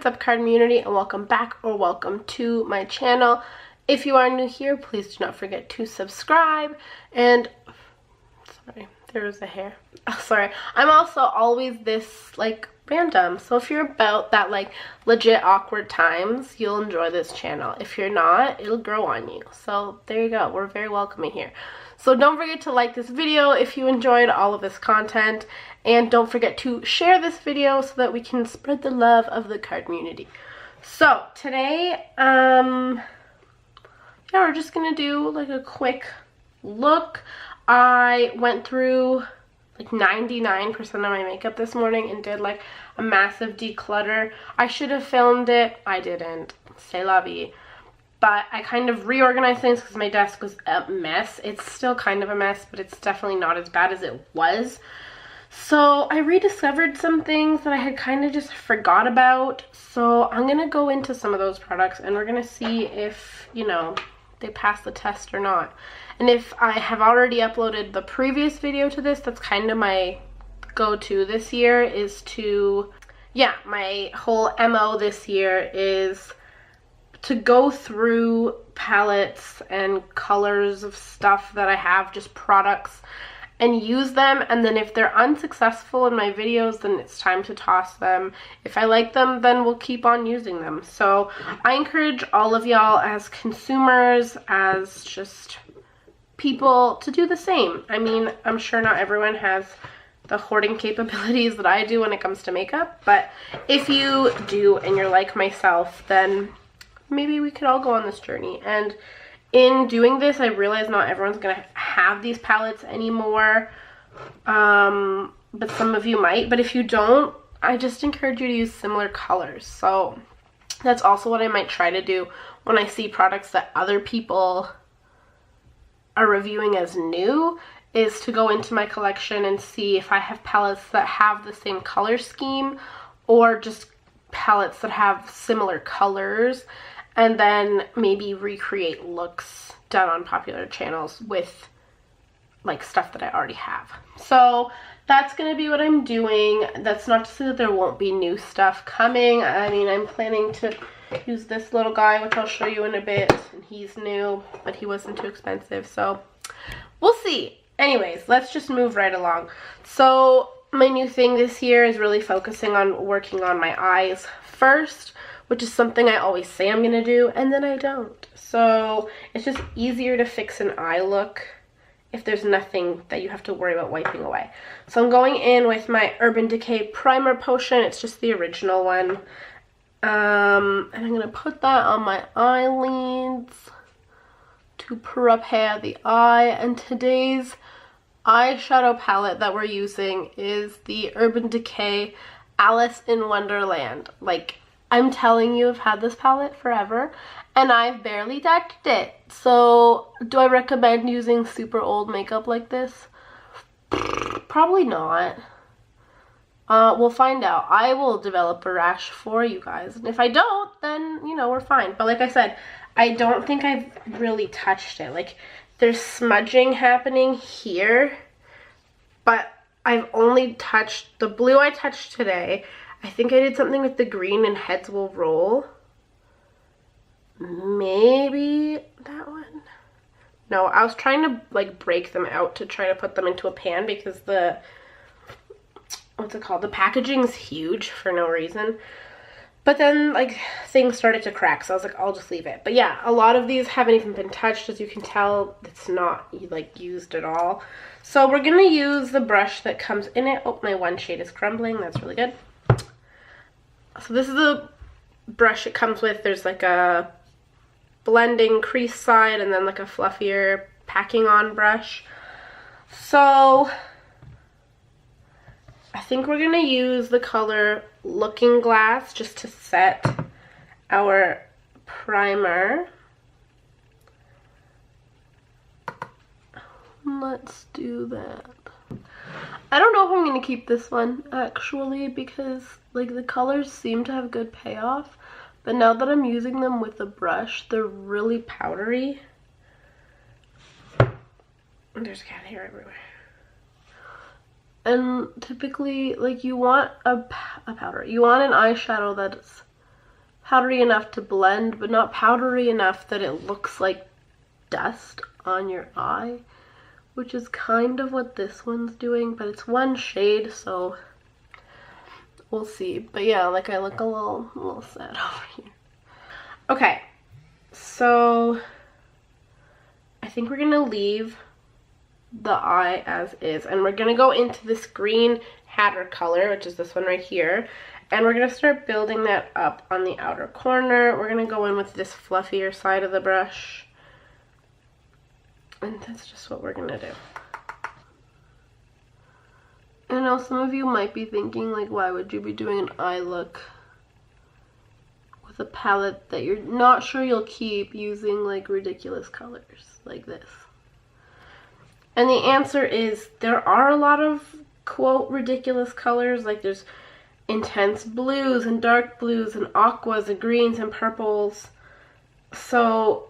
what's up, Cardmunity, and welcome back or welcome to my channel. If you are new here, please do not forget to subscribe. And sorry, there was a hair. Oh, sorry. I'm also always this like random, so if you're about that like legit awkward times, you'll enjoy this channel. If you're not, it'll grow on you. So there you go. We're very welcoming here. So don't forget to like this video if you enjoyed all of this content, and don't forget to share this video so that we can spread the love of the Cardmunity. So today, yeah, we're just gonna do like a quick look. I went through like 99% of my makeup this morning and did like a massive declutter. I should have filmed it. I didn't. C'est la vie. But I kind of reorganized things because my desk was a mess. It's still kind of a mess, but it's definitely not as bad as it was. So I rediscovered some things that I had kind of just forgot about. So I'm going to go into some of those products and we're going to see if, you know, they pass the test or not. And if I have already uploaded the previous video to this, that's kind of my go-to this year, is to, yeah, my whole MO this year is to go through palettes and colors of stuff that I have, just products, and use them. And then if they're unsuccessful in my videos, then it's time to toss them. If I like them, then we'll keep on using them. So I encourage all of y'all as consumers, as just people, to do the same. I mean, I'm sure not everyone has the hoarding capabilities that I do when it comes to makeup, but if you do and you're like myself, then maybe we could all go on this journey. And in doing this, I realize not everyone's gonna have these palettes anymore, but some of you might. But if you don't, I just encourage you to use similar colors. So that's also what I might try to do when I see products that other people are reviewing as new, is to go into my collection and see if I have palettes that have the same color scheme, or just palettes that have similar colors, and then maybe recreate looks done on popular channels with like stuff that I already have. So that's gonna be what I'm doing. That's not to say that there won't be new stuff coming. I mean, I'm planning to use this little guy, which I'll show you in a bit, and he's new, but he wasn't too expensive, so we'll see. Anyways, let's just move right along. So my new thing this year is really focusing on working on my eyes first, which is something I always say I'm gonna do, and then I don't. So it's just easier to fix an eye look if there's nothing that you have to worry about wiping away. So I'm going in with my Urban Decay Primer Potion. It's just the original one. And I'm gonna put that on my eyelids to prepare the eye. And today's eyeshadow palette that we're using is the Urban Decay Alice in Wonderland. Like, I'm telling you, I've had this palette forever and I've barely touched it. So do I recommend using super old makeup like this? Probably not. We'll find out. I will develop a rash for you guys, and if I don't, then, you know, we're fine. But like I said, I don't think I've really touched it. Like, there's smudging happening here, but I've only touched the blue I touched today. I think I did something with the green and Heads Will Roll. Maybe that one? No, I was trying to like break them out to try to put them into a pan because the, what's it called? The packaging's huge for no reason. But then like things started to crack, so I was like, I'll just leave it. But yeah, a lot of these haven't even been touched. As you can tell, it's not like used at all. So we're gonna use the brush that comes in it. Oh, my one shade is crumbling. That's really good. So this is the brush it comes with. There's like a blending crease side and then like a fluffier packing on brush. So I think we're gonna use the color Looking Glass just to set our primer. Let's do that. I don't know if I'm gonna keep this one actually, because like the colors seem to have good payoff, but now that I'm using them with a brush, they're really powdery. There's cat hair everywhere. And typically, like, you want a powder. You want an eyeshadow that's powdery enough to blend, but not powdery enough that it looks like dust on your eye, which is kind of what this one's doing, but it's one shade, so we'll see. But yeah, like I look a little sad over here. Okay, so I think we're gonna leave the eye as is, and we're gonna go into this green hatter color, which is this one right here, and we're gonna start building that up on the outer corner. We're gonna go in with this fluffier side of the brush, and that's just what we're gonna do. I know some of you might be thinking, like, why would you be doing an eye look with a palette that you're not sure you'll keep using like ridiculous colors like this? And the answer is there are a lot of, quote, ridiculous colors. Like there's intense blues and dark blues and aquas and greens and purples. So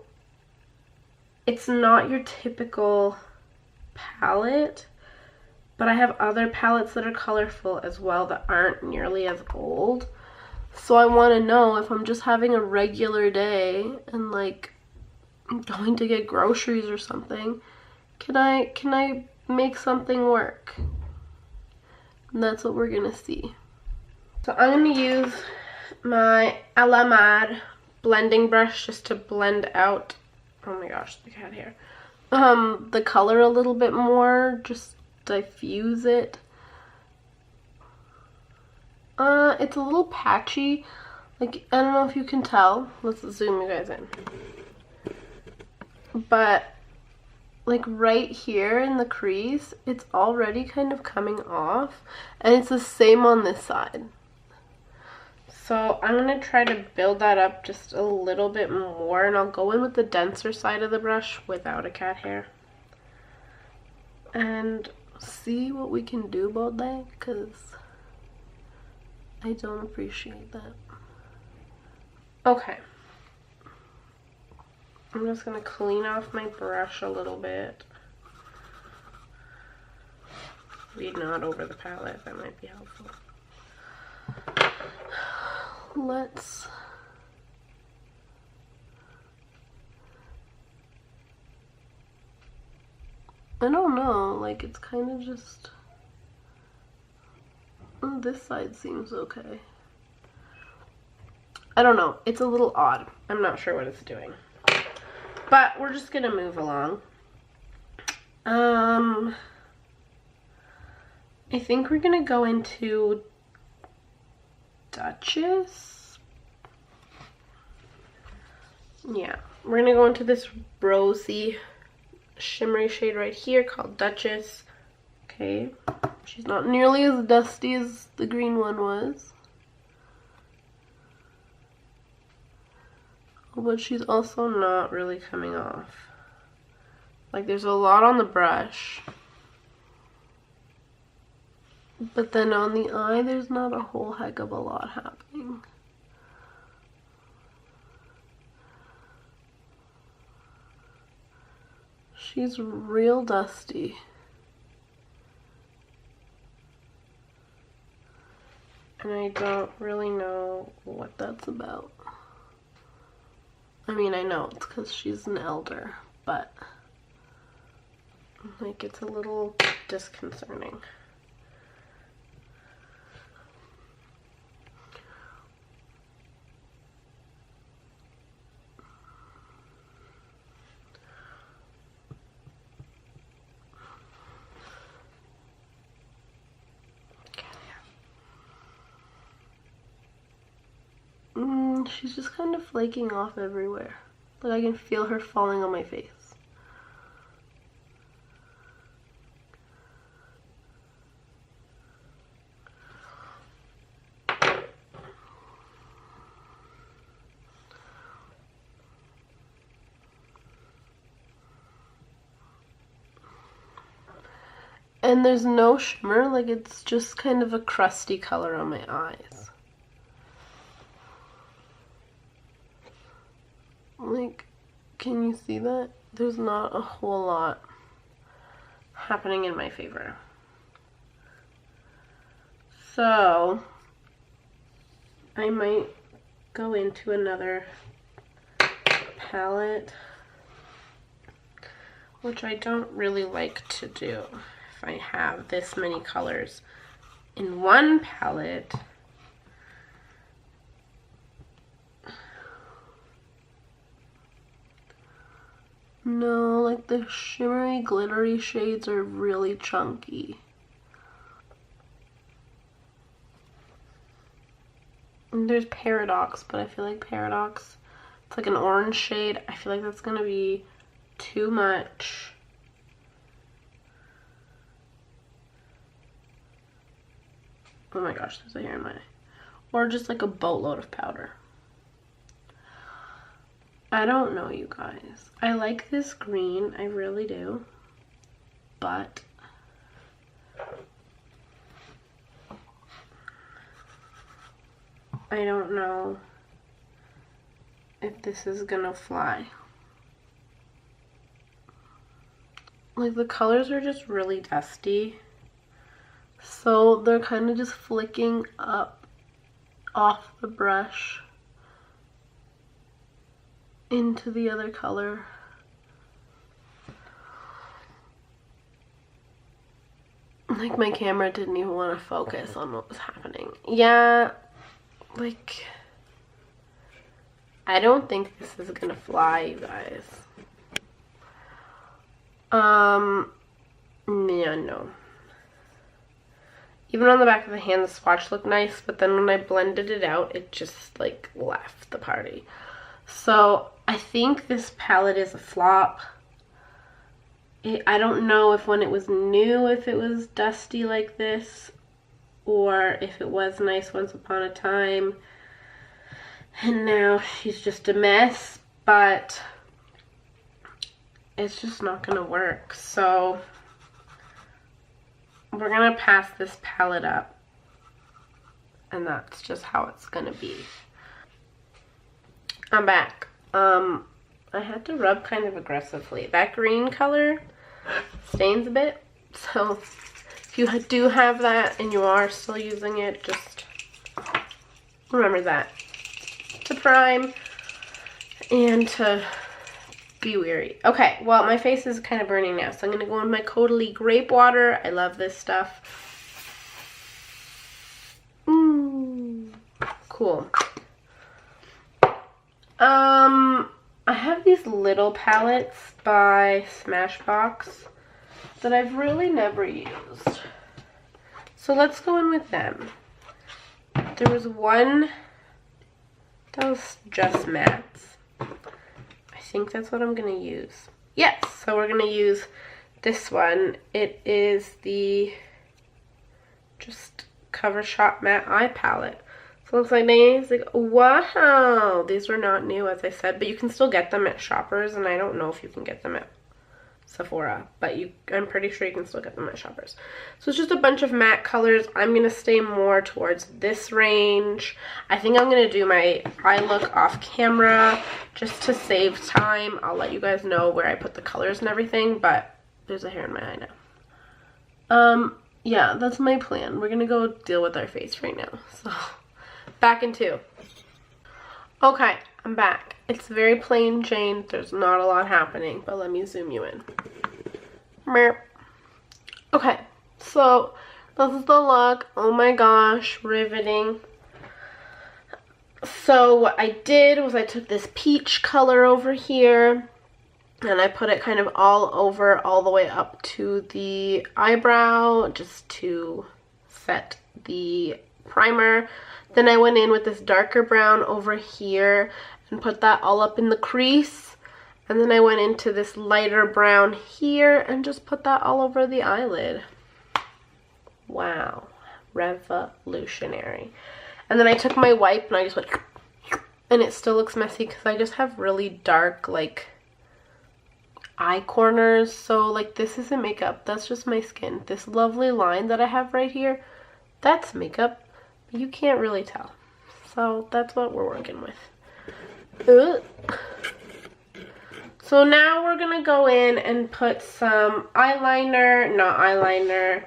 it's not your typical palette, but I have other palettes that are colorful as well that aren't nearly as old. So I want to know if I'm just having a regular day and like going to get groceries or something, can I make something work? And that's what we're gonna see. So I'm gonna use my Alamar blending brush just to blend out, oh my gosh, the cat hair, the color a little bit more, just diffuse it. It's a little patchy, like I don't know if you can tell. Let's zoom you guys in. But like right here in the crease, it's already kind of coming off, and it's the same on this side. So I'm going to try to build that up just a little bit more, and I'll go in with the denser side of the brush without a cat hair and see what we can do about that, because I don't appreciate that. Okay. I'm just going to clean off my brush a little bit. Lead not over the palette, that might be helpful. Let's I don't know, like it's kind of just, this side seems okay. I don't know, it's a little odd. I'm not sure what it's doing. But we're just gonna move along. I think we're gonna go into Duchess. Yeah, we're gonna go into this rosy shimmery shade right here called Duchess. Okay, she's not nearly as dusty as the green one was, but she's also not really coming off. Like there's a lot on the brush, but then on the eye there's not a whole heck of a lot happening. She's real dusty. And I don't really know what that's about. I mean, I know it's because she's an elder, but like it's a little disconcerting. She's just kind of flaking off everywhere. Like I can feel her falling on my face. And there's no shimmer, like it's just kind of a crusty color on my eyes. Like, can you see that? There's not a whole lot happening in my favor. So, I might go into another palette, which I don't really like to do if I have this many colors in one palette. No, like the shimmery, glittery shades are really chunky. And there's Paradox, but I feel like Paradox, it's like an orange shade. I feel like that's gonna be too much. Oh my gosh, there's a hair in my eye. Or just like a boatload of powder. I don't know, you guys. I like this green, I really do. But I don't know if this is gonna fly. Like, the colors are just really dusty. So they're kind of just flicking up off the brush into the other color. Like, my camera didn't even want to focus on what was happening. Yeah, like, I don't think this is gonna fly, you guys. Yeah, no. Even on the back of the hand, the swatch looked nice, but then when I blended it out, it just, like, left the party. So, I think this palette is a flop. I don't know if when it was new, if it was dusty like this, or if it was nice once upon a time, and now she's just a mess, but it's just not gonna work. So we're gonna pass this palette up, and that's just how it's gonna be. I'm back. I had to rub kind of aggressively. That green color stains a bit, so if you do have that and you are still using it, just remember that. To prime and to be weary. Okay, well, my face is kind of burning now, so I'm going to go in my Caudalie grape water. I love this stuff. Cool. I have these little palettes by Smashbox that I've really never used. So let's go in with them. There was one that was just mattes. I think that's what I'm going to use. Yes, so we're going to use this one. It is the just Cover Shop Matte Eye Palette. So it looks like nice. Like, wow, these are not new, as I said, but you can still get them at Shoppers, and I don't know if you can get them at Sephora, but I'm pretty sure you can still get them at Shoppers. So it's just a bunch of matte colors. I'm going to stay more towards this range. I think I'm going to do my eye look off camera just to save time. I'll let you guys know where I put the colors and everything, but there's a hair in my eye now. Yeah, that's my plan. We're going to go deal with our face right now. So, back in 2. Okay, I'm back. It's very plain Jane. There's not a lot happening, but let me zoom you in. Okay, so this is the look. Oh my gosh, riveting. So what I did was I took this peach color over here and I put it kind of all over, all the way up to the eyebrow, just to set the primer. Then I went in with this darker brown over here and put that all up in the crease. And then I went into this lighter brown here and just put that all over the eyelid. Wow, revolutionary. And then I took my wipe and I just went, and it still looks messy because I just have really dark, like, eye corners. So, like, this isn't makeup, that's just my skin. This lovely line that I have right here, that's makeup. You can't really tell. So that's what we're working with. Ugh. So now we're gonna go in and put some eyeliner, not eyeliner,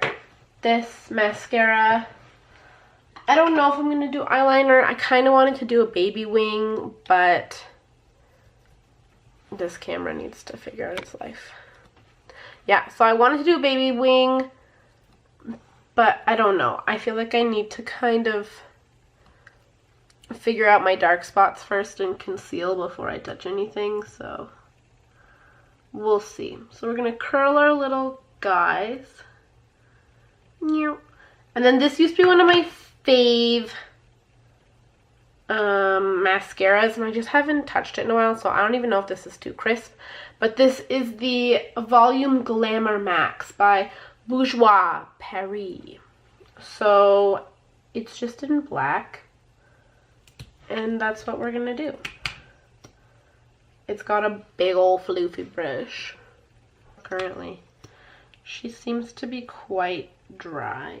this mascara. I don't know if I'm going to do eyeliner. I kind of wanted to do a baby wing, but this camera needs to figure out its life. Yeah, so I wanted to do a baby wing, but I don't know. I feel like I need to kind of figure out my dark spots first and conceal before I touch anything, so we'll see. So we're going to curl our little guys. And then this used to be one of my fave mascaras, and I just haven't touched it in a while, so I don't even know if this is too crisp. But this is the Volume Glamour Max by Bourjois Paris. So it's just in black, and that's what we're gonna do. It's got a big old floofy brush. Currently, she seems to be quite dry.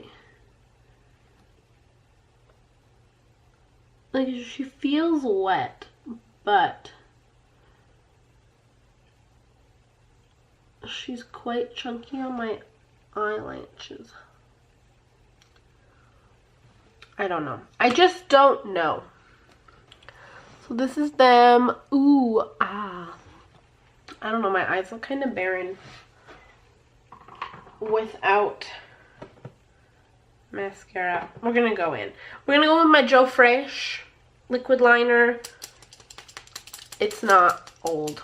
Like, she feels wet, but she's quite chunky on my eyelashes. I don't know. I just don't know. So this is them. Ooh, ah. I don't know, my eyes look kind of barren without mascara. We're gonna go in. We're gonna go with my Joe Fresh liquid liner. It's not old.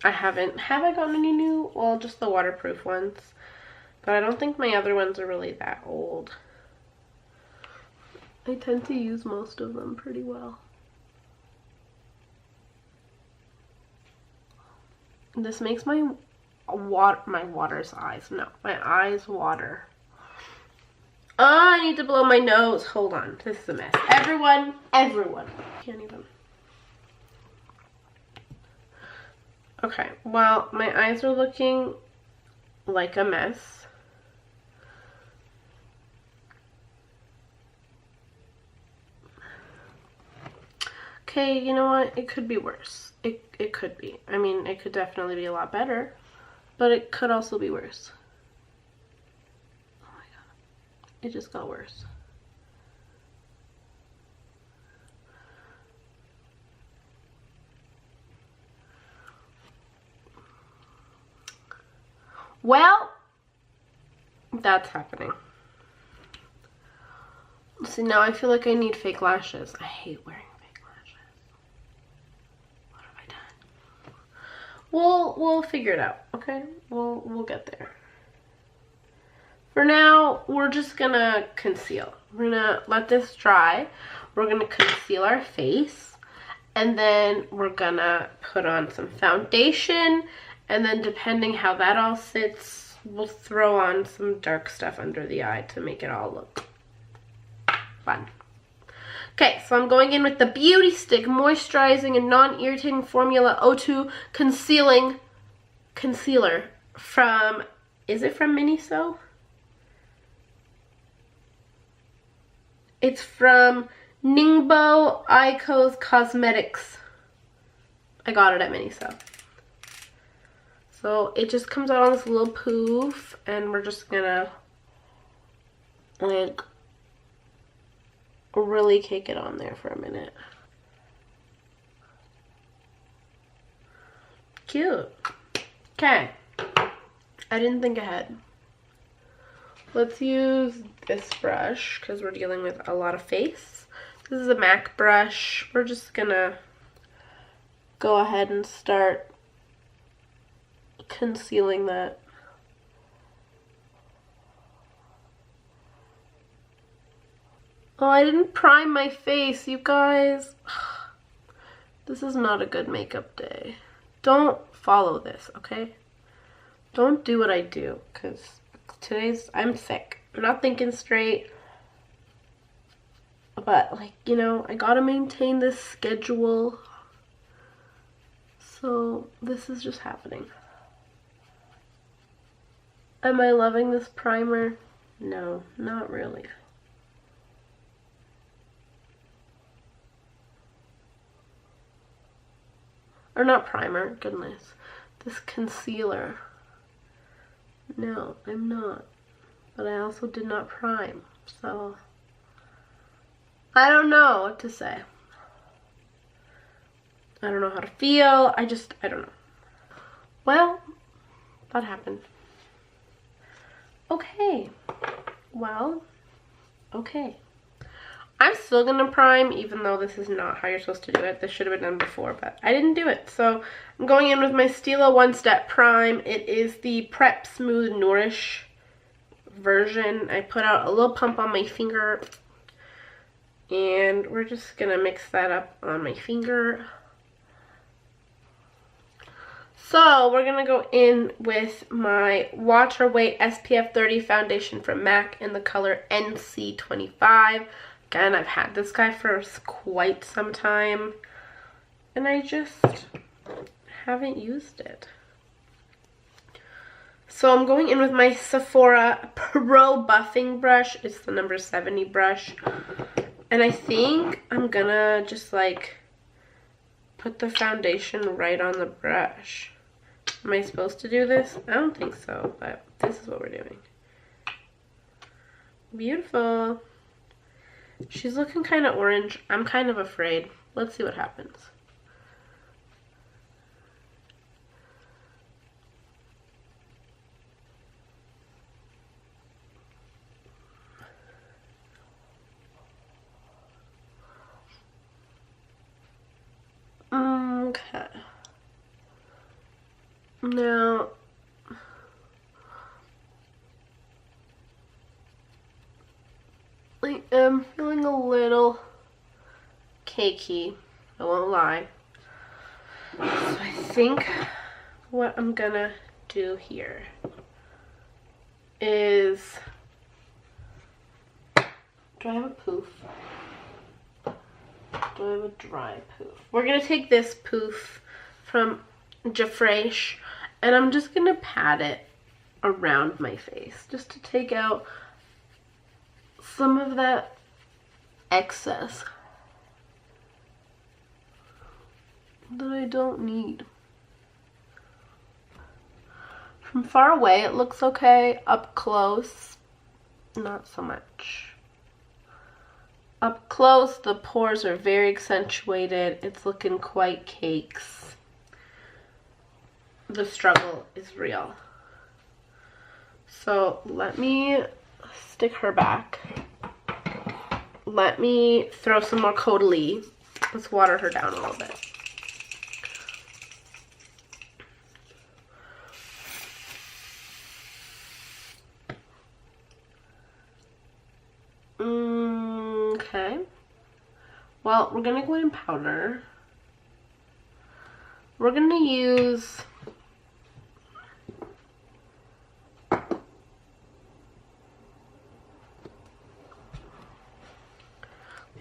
Have I gotten any new? Well, just the waterproof ones. But I don't think my other ones are really that old. I tend to use most of them pretty well. This makes my water's eyes. No, my eyes water. Oh, I need to blow my nose. Hold on. This is a mess. Everyone. Can't even. Okay, well, my eyes are looking like a mess. Okay, you know what? It could be worse. It could be. I mean, it could definitely be a lot better, but it could also be worse. Oh my god. It just got worse. Well, that's happening. See, now I feel like I need fake lashes. I hate wearing fake lashes. What have I done? We'll figure it out, okay? We'll get there. For now, we're just gonna conceal. We're gonna let this dry. We're gonna conceal our face, and then we're gonna put on some foundation, and then depending how that all sits, we'll throw on some dark stuff under the eye to make it all look fun. Okay, so I'm going in with the Beauty Stick Moisturizing and Non-Irritating Formula O2 Concealer from, is it from Miniso? It's from Ningbo Icos Cosmetics. I got it at Miniso. So it just comes out on this little poof, and we're just gonna like really cake it on there for a minute. Cute. Okay. I didn't think ahead. Let's use this brush because we're dealing with a lot of face. This is a MAC brush. We're just gonna go ahead and start concealing that. Oh, I didn't prime my face, you guys. This is not a good makeup day. Don't follow this, okay? Don't do what I do, because I'm sick. I'm not thinking straight. But, like, you know, I gotta maintain this schedule. So, this is just happening. Am I loving this primer? No, not really. Or not primer, goodness. This concealer. No, I'm not. But I also did not prime, so I don't know what to say. I don't know how to feel. I don't know. Well, that happened. Okay. Well, okay. I'm still gonna prime, even though this is not how you're supposed to do it. This should have been done before, but I didn't do it. So I'm going in with my Stila One Step Prime. It is the Prep Smooth Nourish version. I put out a little pump on my finger, and we're just gonna mix that up on my finger. So we're gonna go in with my Water Weight SPF 30 foundation from MAC in the color NC25. Again, I've had this guy for quite some time, and I just haven't used it. So I'm going in with my Sephora Pro Buffing Brush. It's the number 70 brush. And I think I'm gonna just like put the foundation right on the brush. Am I supposed to do this? I don't think so, but this is what we're doing. Beautiful. She's looking kind of orange. I'm kind of afraid. Let's see what happens. Okay. Now, I am feeling a little cakey, I won't lie. So I think what I'm gonna do here is, do I have a poof? Do I have a dry poof? We're gonna take this poof from Jafresh, and I'm just gonna pat it around my face just to take out some of that excess that I don't need. From far away it looks okay. Up close, not so much. Up close, the pores are very accentuated. It's looking quite cakes. The struggle is real. So let me stick her back. Let me throw some more Caudalie. Let's water her down a little bit. Okay. Well, we're gonna go in powder. We're gonna use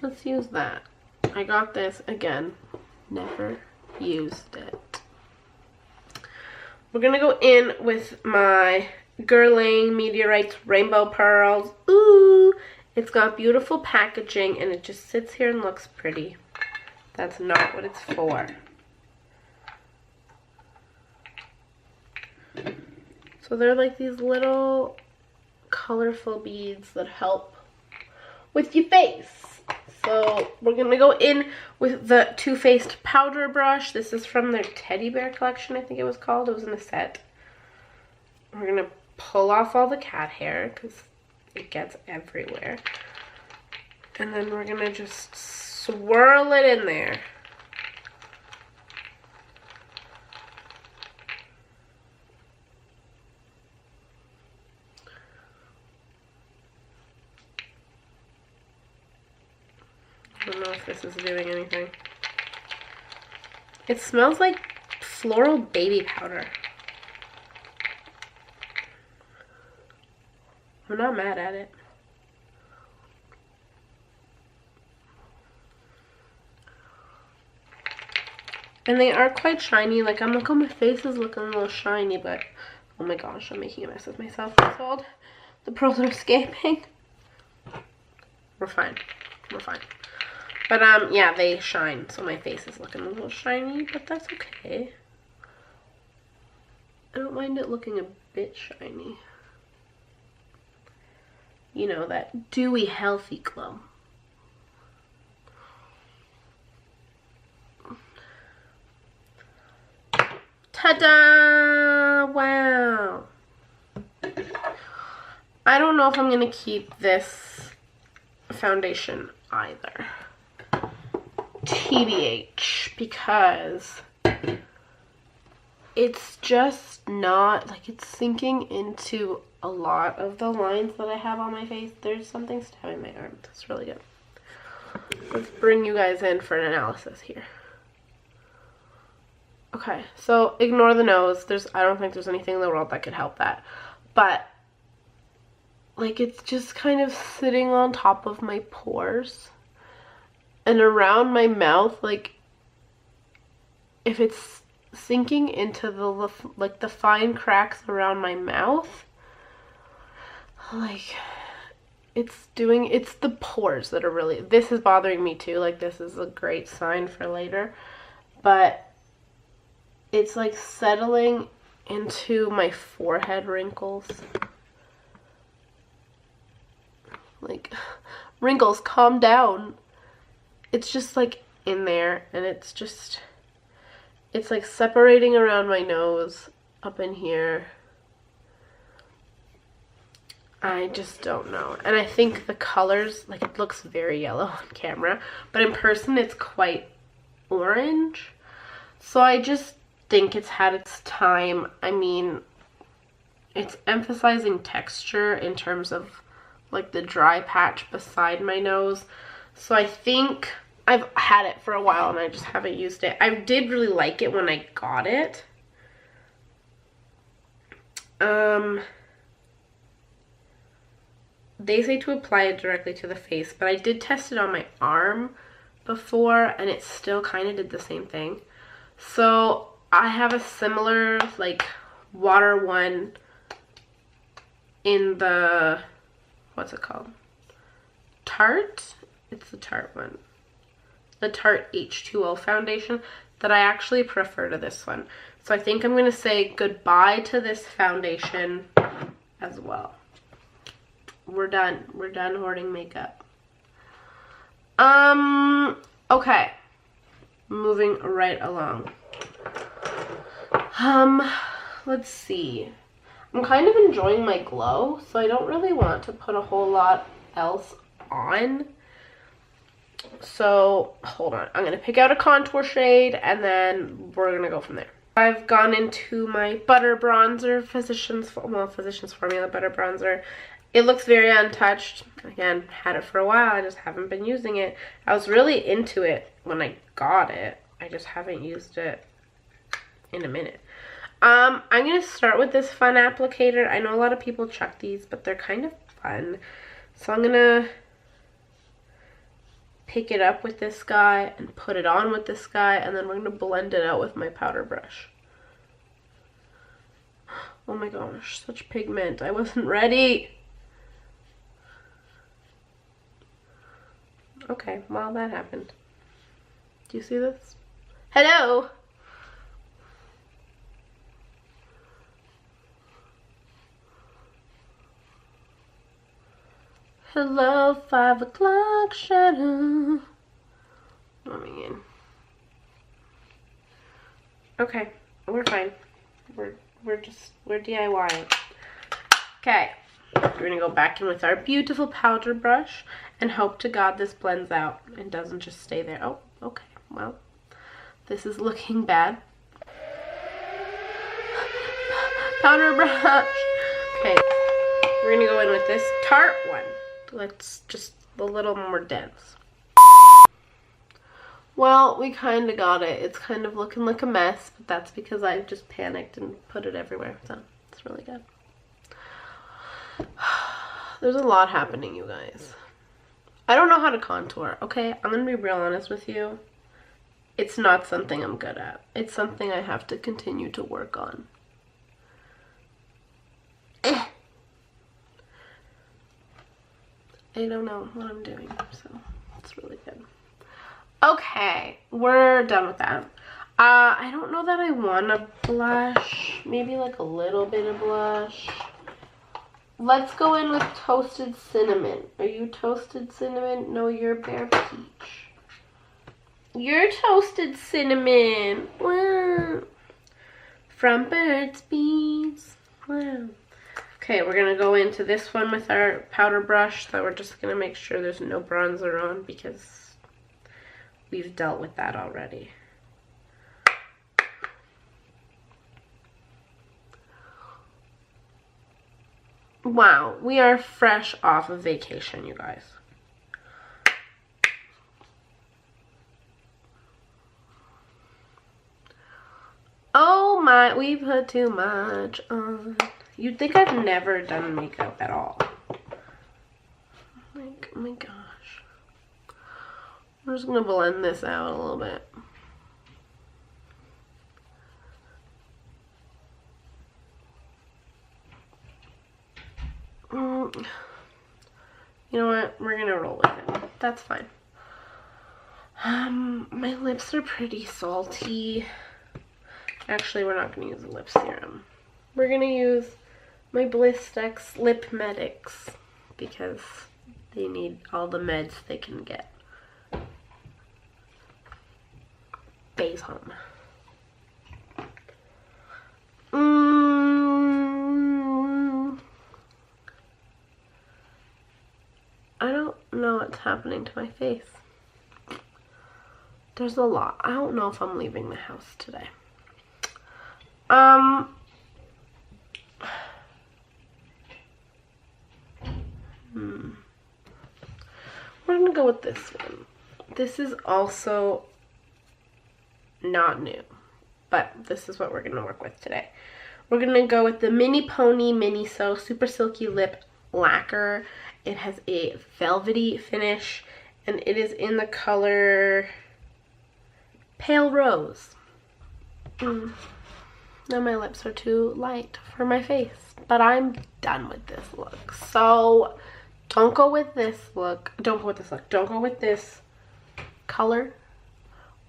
let's use that. I got this again. Never used it. We're gonna go in with my Guerlain Meteorites Rainbow Pearls. Ooh! It's got beautiful packaging and it just sits here and looks pretty. That's not what it's for. So they're like these little colorful beads that help with your face. So we're gonna go in with the Too Faced powder brush. This is from their teddy bear collection, I think it was called. It was in a set. We're gonna pull off all the cat hair because it gets everywhere. And then we're gonna just swirl it in there. I don't know if this is doing anything. It smells like floral baby powder. I'm not mad at it. And they are quite shiny. Like, I'm like, oh, my face is looking a little shiny, but oh my gosh, I'm making a mess of myself. It's old. The pearls are escaping. We're fine. We're fine. But yeah, they shine, so my face is looking a little shiny, but that's okay. I don't mind it looking a bit shiny. You know, that dewy, healthy glow. Ta-da! Wow. I don't know if I'm going to keep this foundation either. TBH, because it's just not, like, it's sinking into a lot of the lines that I have on my face. There's something stabbing my arm. That's really good. Let's bring you guys in for an analysis here. Okay, so ignore the nose. I don't think there's anything in the world that could help that. But, like, it's just kind of sitting on top of my pores. And around my mouth, like, if it's sinking into the fine cracks around my mouth, like, it's the pores that are really, this is bothering me too. Like, this is a great sign for later. But it's like settling into my forehead wrinkles. Like, wrinkles, calm down. It's just like in there, and it's like separating around my nose, up in here. I just don't know. And I think the colors, like, it looks very yellow on camera, but in person it's quite orange. So I just think it's had its time. I mean, it's emphasizing texture in terms of, like, the dry patch beside my nose. So I think I've had it for a while and I just haven't used it. I did really like it when I got it. They say to apply it directly to the face, but I did test it on my arm before and it still kind of did the same thing. So I have a similar, like, water one in the, what's it called? Tarte? It's the Tarte one. The Tarte H2O foundation that I actually prefer to this one. So I think I'm going to say goodbye to this foundation as well. We're done. We're done hoarding makeup. Okay. Moving right along. Let's see. I'm kind of enjoying my glow, so I don't really want to put a whole lot else on. So, hold on. I'm going to pick out a contour shade, and then we're going to go from there. I've gone into my butter bronzer, Physicians Formula butter bronzer. It looks very untouched. Again, had it for a while. I just haven't been using it. I was really into it when I got it. I just haven't used it in a minute. I'm going to start with this fun applicator. I know a lot of people chuck these, but they're kind of fun. So I'm going to pick it up with this guy and put it on with this guy, and then we're going to blend it out with my powder brush. Oh my gosh, such pigment. I wasn't ready. Okay, well, that happened. Do you see this? Hello! Hello, 5 o'clock shadow. Coming in. Okay, we're fine. We're DIY. Okay, we're gonna go back in with our beautiful powder brush and hope to God this blends out and doesn't just stay there. Oh, okay, well, this is looking bad. Powder brush. Okay, we're gonna go in with this Tarte one. Let's just a little more dense. Well, we kind of got it. It's kind of looking like a mess, but that's because I just panicked and put it everywhere. So it's really good. There's a lot happening, you guys. I don't know how to contour, okay? I'm gonna be real honest with you. It's not something I'm good at. It's something I have to continue to work on. I don't know what I'm doing, so it's really good. Okay, we're done with that. I don't know that I want a blush. Maybe like a little bit of blush. Let's go in with Toasted Cinnamon. Are you Toasted Cinnamon? No, you're Bare Peach. You're Toasted Cinnamon. Wow. from Burt's Bees. Wow. Okay, we're going to go into this one with our powder brush. So we're just going to make sure there's no bronzer on because we've dealt with that already. Wow, we are fresh off of vacation, you guys. Oh my, we put too much on. You'd think I've never done makeup at all. Like, oh my gosh. I'm just gonna blend this out a little bit. You know what? We're gonna roll with it. That's fine. My lips are pretty salty. Actually, we're not gonna use the lip serum. We're gonna use my Blistex Lip Medics because they need all the meds they can get. Base home. I don't know what's happening to my face. There's a lot. I don't know if I'm leaving the house today. We're gonna go with this one. This is also not new, but this is what we're gonna work with today. We're gonna go with the Mini Pony Miniso Super Silky Lip Lacquer. It has a velvety finish, and it is in the color Pale Rose. Now my lips are too light for my face, but I'm done with this look. So don't go with this look. Don't go with this look. Don't go with this color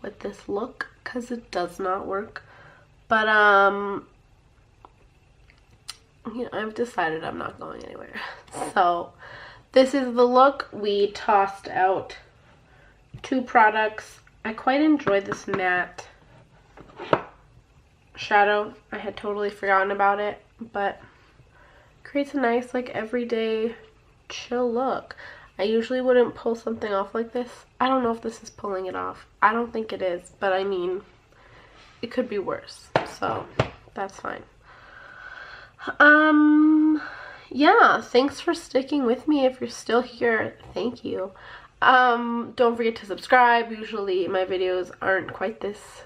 with this look because it does not work. But you know, I've decided I'm not going anywhere. So this is the look. We tossed out 2 products. I quite enjoyed this matte shadow. I had totally forgotten about it, but creates a nice, like, everyday chill look. I usually wouldn't pull something off like this. I don't know if this is pulling it off. I don't think it is, but I mean, it could be worse, so that's fine. Yeah, thanks for sticking with me. If you're still here, thank you. Don't forget to subscribe. Usually my videos aren't quite this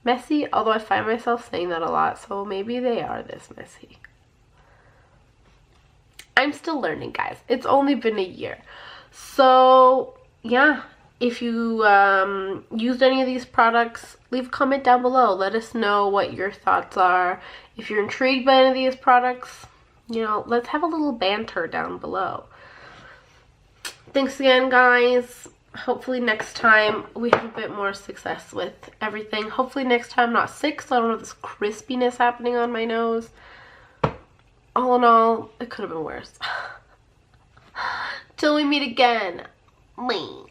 messy, although I find myself saying that a lot, so maybe they are this messy. I'm still learning, guys. It's only been a year. So yeah, if you used any of these products, leave a comment down below. Let us know what your thoughts are. If you're intrigued by any of these products, you know, let's have a little banter down below. Thanks again, guys. Hopefully next time we have a bit more success with everything. Hopefully next time I'm not sick, so I don't have this crispiness happening on my nose. All in all, it could have been worse. Till we meet again. Lee.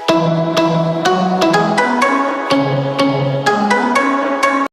Oh.